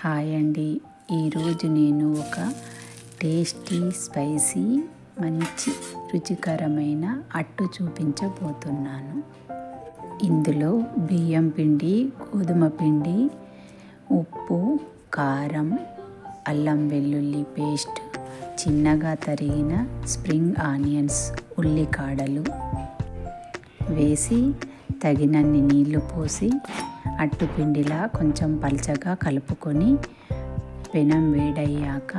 Hi అండి. ఈరోజు నేను ఒక టేస్టీ స్పైసీ మంచి రుచికరమైన అట్టు చూపించబోతున్నాను. ఇందులో బియ్యం పిండి, గోధుమ పిండి, ఉప్పు, కారం, అల్లం వెల్లుల్లి పేస్ట్, చిన్నగా తరిగిన స్ప్రింగ్ ఆనియన్స్, ఉల్లికాడలు వేసి తగినన్ని నీళ్లు పోసి అట్టుపిండిలా కొంచెం పల్చగా కలుపుకొని పెనం వేడయ్యాక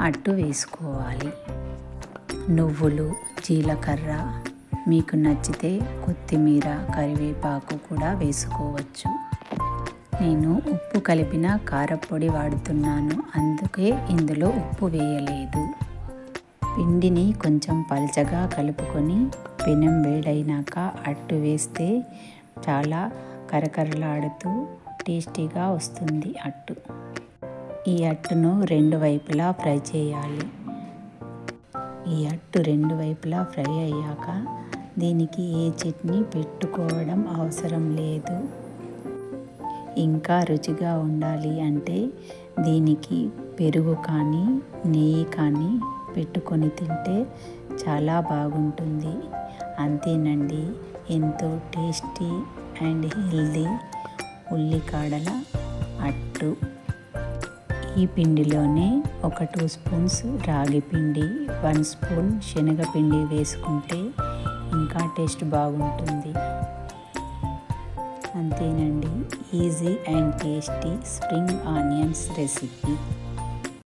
అట్టు వేసుకోవాలి. నువ్వులు, జీలకర్ర, మీకు నచ్చితే కొత్తిమీర, కరివేపాకు కూడా వేసుకోవచ్చు. నేను ఉప్పు కలిపిన కారపొడి వాడుతున్నాను, అందుకే ఇందులో ఉప్పు వేయలేదు. పిండిని కొంచెం పల్చగా కలుపుకొని పెనం వేడైనాక అట్టు వేస్తే చాలా కరకరలాడుతూ టేస్టీగా వస్తుంది అట్టు. ఈ అట్టును రెండు వైపులా ఫ్రై చేయాలి. ఈ అట్టు రెండు వైపులా ఫ్రై అయ్యాక దీనికి ఏ చట్నీ పెట్టుకోవడం అవసరం లేదు. ఇంకా రుచిగా ఉండాలి అంటే దీనికి పెరుగు కానీ నెయ్యి కానీ పెట్టుకొని తింటే చాలా బాగుంటుంది. అంతేనండి, ఎంతో టేస్టీ అండ్ హెల్దీ ఉల్లికాడల అట్టు. ఈ పిండిలోనే ఒక 2 స్పూన్స్ రాగి పిండి, 1 స్పూన్ శనగపిండి వేసుకుంటే ఇంకా టేస్ట్ బాగుంటుంది. అంతేనండి, easy and tasty spring onions recipe.